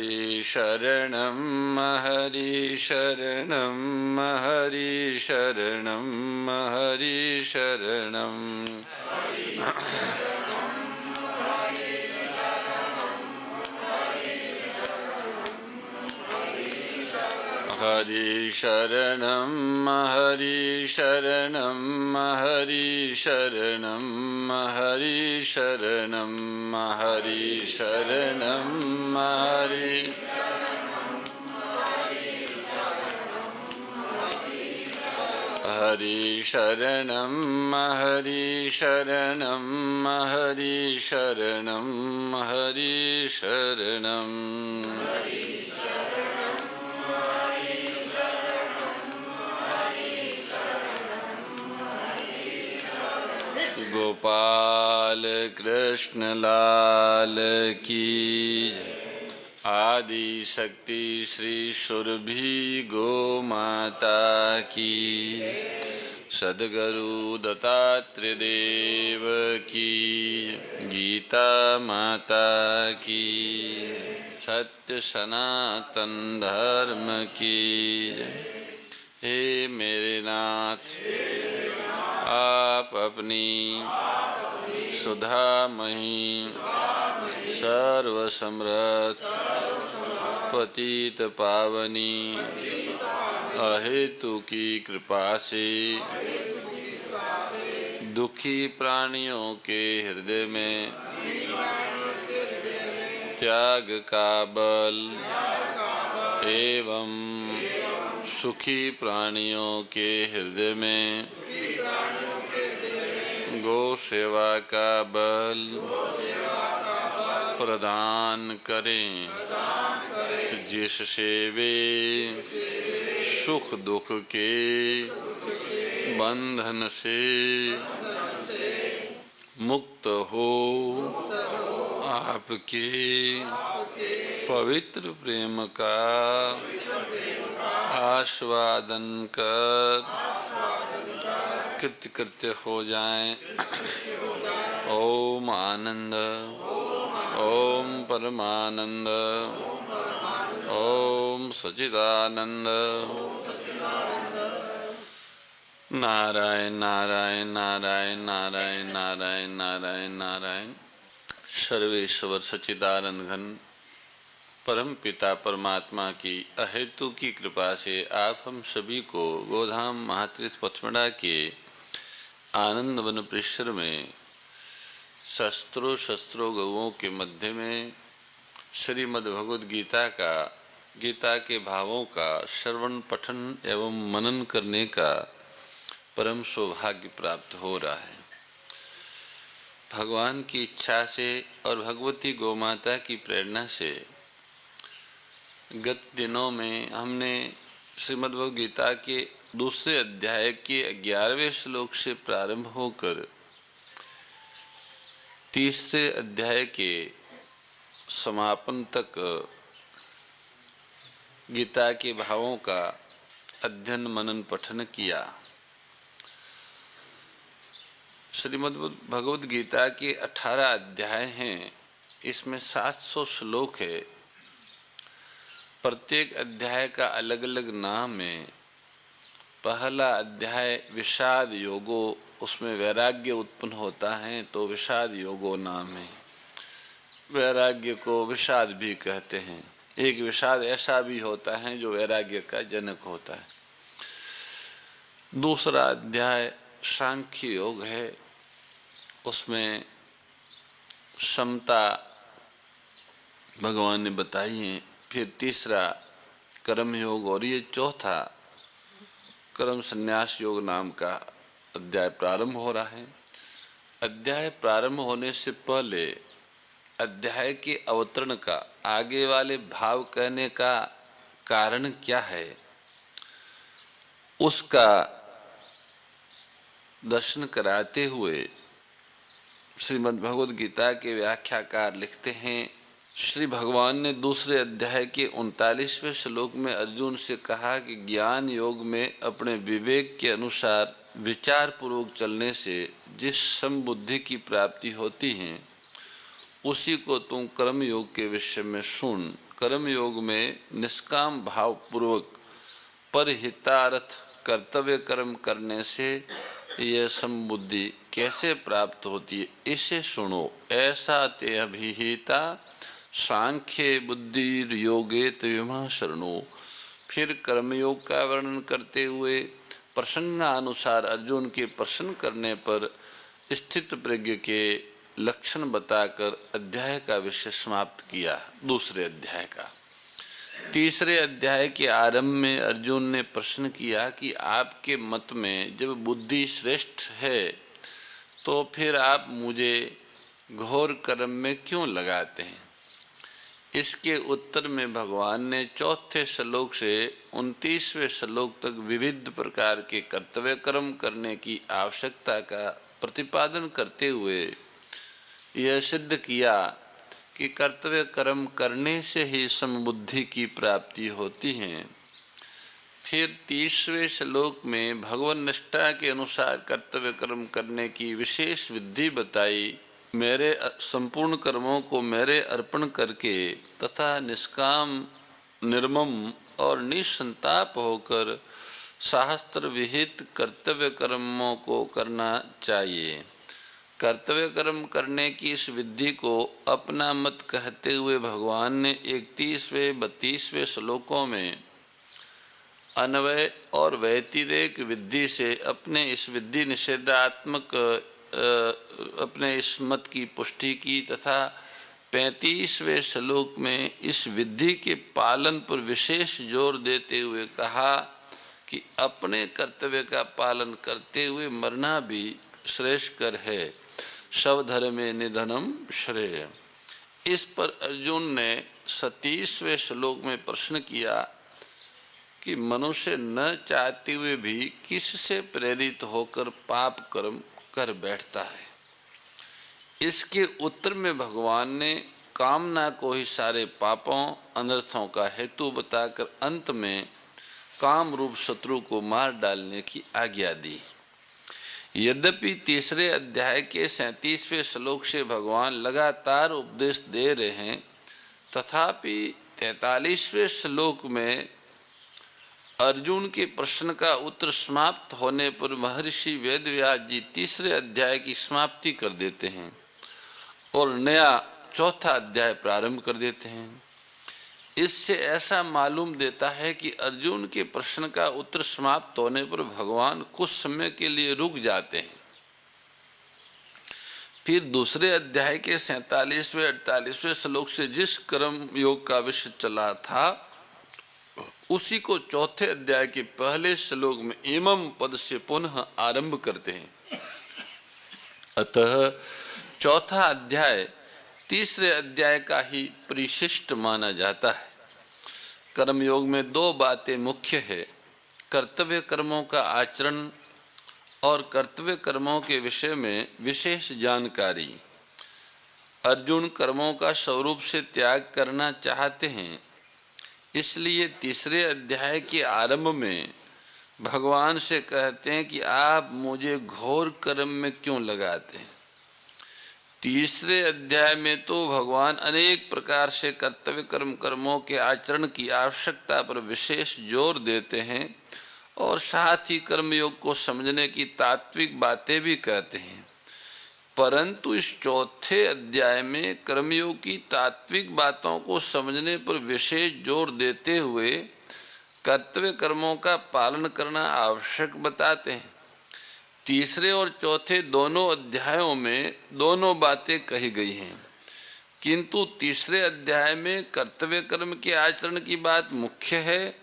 हरि शरणं हरि शरणं हरि शरणं हरि शरणं हरि शरणं हरि शरणं हरि शरणं हरि शरणं हरि शरणं हरि हरि शरणं हरि शरणं हरि शरणं हरि शरणं गोपाल कृष्ण लाल की आदि शक्ति श्री सुरभि गो माता की सद्गुरु दत्तात्रेय देव की गीता माता की सत्य सनातन धर्म की। हे मेरे नाथ आप अपनी सुधामयी सर्वसमर्थ पतित पावनी अहेतु की कृपा से दुखी प्राणियों के हृदय में त्याग का बल एवं सुखी प्राणियों के हृदय में गो सेवा का बल प्रदान करें, जिससे वे सुख दुख के बंधन से मुक्त हो आपके पवित्र प्रेम का आस्वादन कर कृत्य हो जाएं। ओम आनंद, ओम परमानंद, ओम सच्चिदानंद। नारायण नारायण नारायण नारायण नारायण नारायण नारायण। सर्वेश्वर सच्चिदानंद घन परम पिता परमात्मा की अहेतु की कृपा से आप हम सभी को गोधाम महातीर्थ पथमड़ा के आनंद वन परिसर में शस्त्रों गौओं के मध्य में श्रीमद् भगवद गीता के भावों का श्रवण पठन एवं मनन करने का परम सौभाग्य प्राप्त हो रहा है। भगवान की इच्छा से और भगवती गोमाता की प्रेरणा से गत दिनों में हमने श्रीमद् भगवद गीता के दूसरे अध्याय के 11वें श्लोक से प्रारंभ होकर तीसरे अध्याय के समापन तक गीता के भावों का अध्ययन मनन पठन किया। श्रीमद् भगवद गीता के 18 अध्याय हैं, इसमें 700 श्लोक है। प्रत्येक अध्याय का अलग अलग नाम है। पहला अध्याय विषाद योगो, उसमें वैराग्य उत्पन्न होता है तो विषाद योगो नाम है। वैराग्य को विषाद भी कहते हैं। एक विषाद ऐसा भी होता है जो वैराग्य का जनक होता है। दूसरा अध्याय सांख्य योग है, उसमें समता भगवान ने बताई है। फिर तीसरा कर्म योग और ये चौथा कर्म संन्यास योग नाम का अध्याय प्रारंभ हो रहा है। अध्याय प्रारंभ होने से पहले अध्याय के अवतरण का, आगे वाले भाव कहने का कारण क्या है, उसका दर्शन कराते हुए श्रीमद् भगवद गीता के व्याख्याकार लिखते हैं, श्री भगवान ने दूसरे अध्याय के 39वें श्लोक में अर्जुन से कहा कि ज्ञान योग में अपने विवेक के अनुसार विचार पूर्वक चलने से जिस समबुद्धि की प्राप्ति होती है उसी को तुम कर्म योग के विषय में सुन। कर्म योग में निष्काम भाव पूर्वक परहितार्थ कर्तव्य कर्म करने से यह समबुद्धि कैसे प्राप्त होती है, इसे सुनो। ऐसा ते अभिहिता सांख्य बुद्धि योगे त्विमा शरणो। फिर कर्मयोग का वर्णन करते हुए प्रसंगानुसार अर्जुन के प्रश्न करने पर स्थित प्रज्ञ के लक्षण बताकर अध्याय का विषय समाप्त किया। दूसरे अध्याय का तीसरे अध्याय के आरंभ में अर्जुन ने प्रश्न किया कि आपके मत में जब बुद्धि श्रेष्ठ है तो फिर आप मुझे घोर कर्म में क्यों लगाते हैं। इसके उत्तर में भगवान ने चौथे श्लोक से 29वें श्लोक तक विविध प्रकार के कर्तव्य कर्म करने की आवश्यकता का प्रतिपादन करते हुए यह सिद्ध किया कि कर्तव्य कर्म करने से ही समबुद्धि की प्राप्ति होती है। फिर 30वें श्लोक में भगवत निष्ठा के अनुसार कर्तव्य कर्म करने की विशेष विधि बताई। मेरे संपूर्ण कर्मों को मेरे अर्पण करके तथा निष्काम निर्मम और निसंताप होकर शास्त्र विहित कर्तव्य कर्मों को करना चाहिए। कर्तव्य कर्म करने की इस विधि को अपना मत कहते हुए भगवान ने 31वें 32वें श्लोकों में अन्वय और व्यतिरेक विधि से अपने इस विधि निषेधात्मक अपने इस मत की पुष्टि की तथा 35वें श्लोक में इस विधि के पालन पर विशेष जोर देते हुए कहा कि अपने कर्तव्य का पालन करते हुए मरना भी श्रेष्ठकर है। स्वधर्मे निधनम श्रेय। इस पर अर्जुन ने 37वें श्लोक में प्रश्न किया कि मनुष्य न चाहते हुए भी किससे प्रेरित होकर पाप कर्म कर बैठता है। इसके उत्तर में भगवान ने कामना को ही सारे पापों अनर्थों का हेतु बताकर अंत में काम रूप शत्रु को मार डालने की आज्ञा दी। यद्यपि तीसरे अध्याय के 37वें श्लोक से भगवान लगातार उपदेश दे रहे हैं, तथापि 43वें श्लोक में अर्जुन के प्रश्न का उत्तर समाप्त होने पर महर्षि वेदव्यास जी तीसरे अध्याय की समाप्ति कर देते हैं और नया चौथा अध्याय प्रारंभ कर देते हैं। इससे ऐसा मालूम देता है कि अर्जुन के प्रश्न का उत्तर समाप्त होने पर भगवान कुछ समय के लिए रुक जाते हैं। फिर दूसरे अध्याय के 47वें 48वें श्लोक से जिस कर्म योग का विषय चला था उसी को चौथे अध्याय के पहले श्लोक में इमम पद से पुनः आरंभ करते हैं। अतः चौथा अध्याय तीसरे अध्याय का ही परिशिष्ट माना जाता है। कर्मयोग में दो बातें मुख्य है, कर्तव्य कर्मों का आचरण और कर्तव्य कर्मों के विषय में विशेष जानकारी। अर्जुन कर्मों का स्वरूप से त्याग करना चाहते हैं, इसलिए तीसरे अध्याय के आरंभ में भगवान से कहते हैं कि आप मुझे घोर कर्म में क्यों लगाते हैं। तीसरे अध्याय में तो भगवान अनेक प्रकार से कर्तव्य कर्मों के आचरण की आवश्यकता पर विशेष जोर देते हैं और साथ ही कर्मयोग को समझने की तात्विक बातें भी कहते हैं, परंतु इस चौथे अध्याय में कर्मयोग की तात्विक बातों को समझने पर विशेष जोर देते हुए कर्तव्य कर्मों का पालन करना आवश्यक बताते हैं। तीसरे और चौथे दोनों अध्यायों में दोनों बातें कही गई हैं, किंतु तीसरे अध्याय में कर्तव्य कर्म के आचरण की बात मुख्य है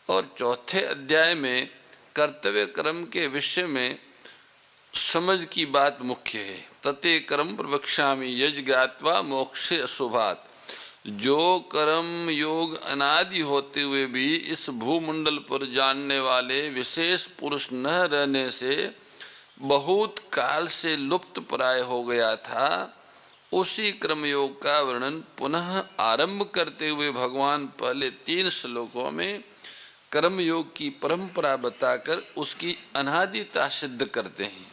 और चौथे अध्याय में कर्तव्य कर्म के विषय में समझ की बात मुख्य है। तते कर्म प्रवक्ष्यामि यज्ञात्वा मोक्षे अशुभात्। जो कर्म योग अनादि होते हुए भी इस भूमंडल पर जानने वाले विशेष पुरुष न रहने से बहुत काल से लुप्त प्राय हो गया था, उसी कर्मयोग का वर्णन पुनः आरंभ करते हुए भगवान पहले 3 श्लोकों में कर्मयोग की परंपरा बताकर उसकी अनादिता सिद्ध करते हैं।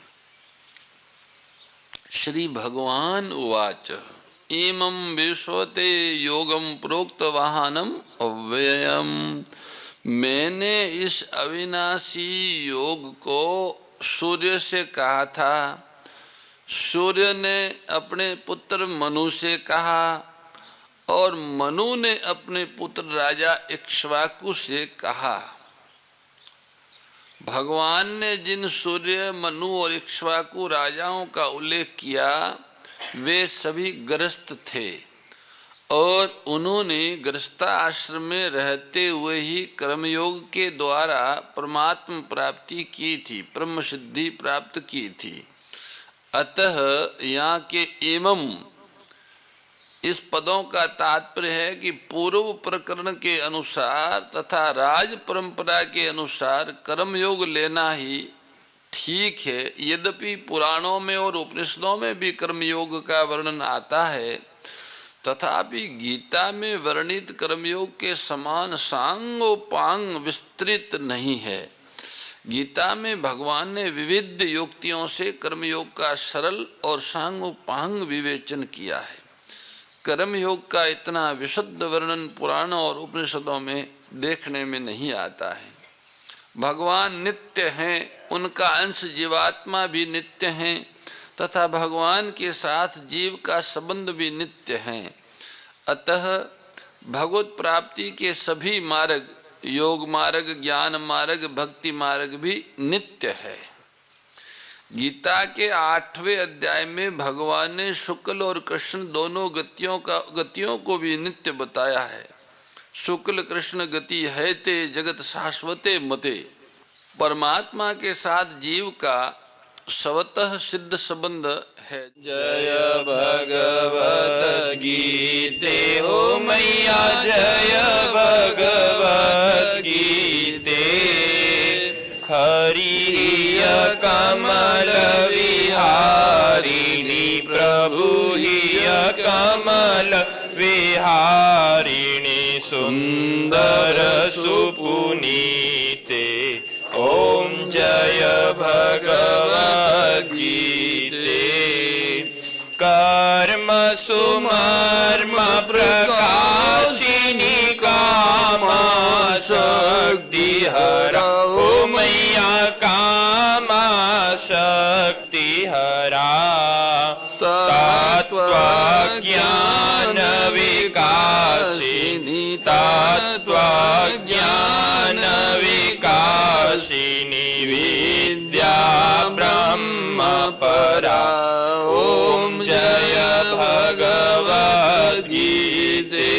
श्री भगवान उवाच। इमं विश्वते योगम प्रोक्त वाहनम अव्ययम। मैंने इस अविनाशी योग को सूर्य से कहा था, सूर्य ने अपने पुत्र मनु से कहा और मनु ने अपने पुत्र राजा इक्ष्वाकु से कहा। भगवान ने जिन सूर्य, मनु और इक्ष्वाकु राजाओं का उल्लेख किया वे सभी गृहस्थ थे और उन्होंने गृहस्था आश्रम में रहते हुए ही कर्मयोग के द्वारा परमात्म प्राप्ति की थी, ब्रह्म सिद्धि प्राप्त की थी। अतः यहाँ के एवं इस पदों का तात्पर्य है कि पूर्व प्रकरण के अनुसार तथा राज परंपरा के अनुसार कर्मयोग लेना ही ठीक है। यद्यपि पुराणों में और उपनिषदों में भी कर्मयोग का वर्णन आता है, तथापि गीता में वर्णित कर्मयोग के समान सांगोपांग विस्तृत नहीं है। गीता में भगवान ने विविध युक्तियों से कर्मयोग का सरल और सांगोपांग विवेचन किया है। कर्मयोग का इतना विशुद्ध वर्णन पुराणों और उपनिषदों में देखने में नहीं आता है। भगवान नित्य हैं, उनका अंश जीवात्मा भी नित्य हैं तथा भगवान के साथ जीव का संबंध भी नित्य है। अतः भगवत प्राप्ति के सभी मार्ग, योग मार्ग, ज्ञान मार्ग, भक्ति मार्ग भी नित्य है। गीता के 8वें अध्याय में भगवान ने शुक्ल और कृष्ण दोनों गतियों को भी नित्य बताया है। शुक्ल कृष्ण गति है ते जगत शाश्वते मते। परमात्मा के साथ जीव का स्वतः सिद्ध संबंध है। जय भगवत गीते हो मैया, जय भगवत गीते। हरिय कमल विहारिणी प्रभु हिय कमल विहारिणी सुंदर सुपुनीते। ओम जय भगवत गीते। कर्म सुमर्म प्रकाशिनी कामा शक्ति हरा। ओ मैया कामा शक्ति हरा। तत्व ज्ञान विकासिनी, तत्व ज्ञान विकासिनी विद्या ब्रह्म परा। ओम जय भगवत गीते।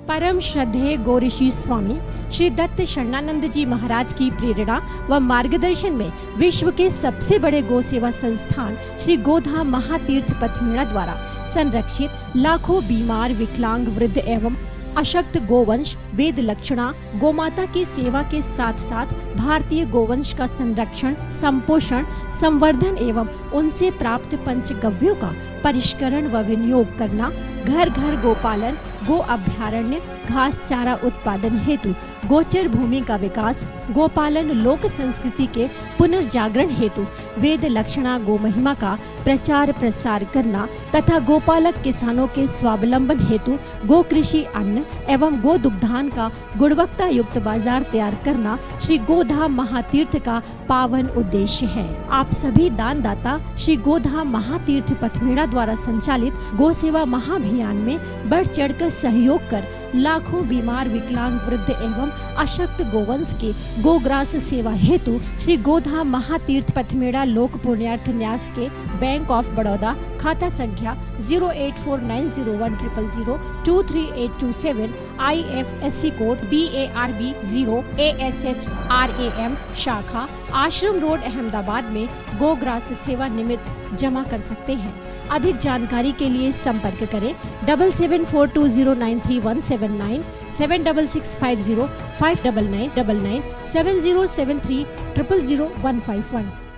परम श्रद्धेय गौरीशी स्वामी श्री दत्त शरणानंद जी महाराज की प्रेरणा व मार्गदर्शन में विश्व के सबसे बड़े गौ सेवा संस्थान श्री गोधाम महातीर्थ पथमेड़ा द्वारा संरक्षित लाखों बीमार, विकलांग, वृद्ध एवं अशक्त गोवंश वेद लक्षणा गोमाता की सेवा के साथ साथ भारतीय गोवंश का संरक्षण, संपोषण, संवर्धन एवं उनसे प्राप्त पंचगव्यों का परिष्करण व विनियोग करना, घर घर गोपालन, गो अभ्यारण्य, घास चारा उत्पादन हेतु गोचर भूमि का विकास, गोपालन लोक संस्कृति के पुनर्जागरण हेतु वेद लक्षणा गो महिमा का प्रचार प्रसार करना तथा गोपालक किसानों के स्वावलंबन हेतु गो कृषि अन्न एवं गो दुग्धान का गुणवत्ता युक्त बाजार तैयार करना श्री गोधाम महातीर्थ का पावन उद्देश्य है। आप सभी दानदाता श्री गोधाम महातीर्थ पथमेड़ा द्वारा संचालित गो सेवा महाअभियान में बढ़ चढ़कर सहयोग कर लाखों बीमार, विकलांग, वृद्ध एवं अशक्त गोवंश के गोग्रास सेवा हेतु श्री गोधाम महातीर्थ पथमेड़ा लोक पुण्यार्थ न्यास के बैंक ऑफ बड़ौदा खाता संख्या 084901000238827 IFSC कोड BARB 0 ASHRAM शाखा आश्रम रोड अहमदाबाद में गोग्रास सेवा निमित्त जमा कर सकते हैं। अधिक जानकारी के लिए संपर्क करें 7742093179 7665059999 7073000151।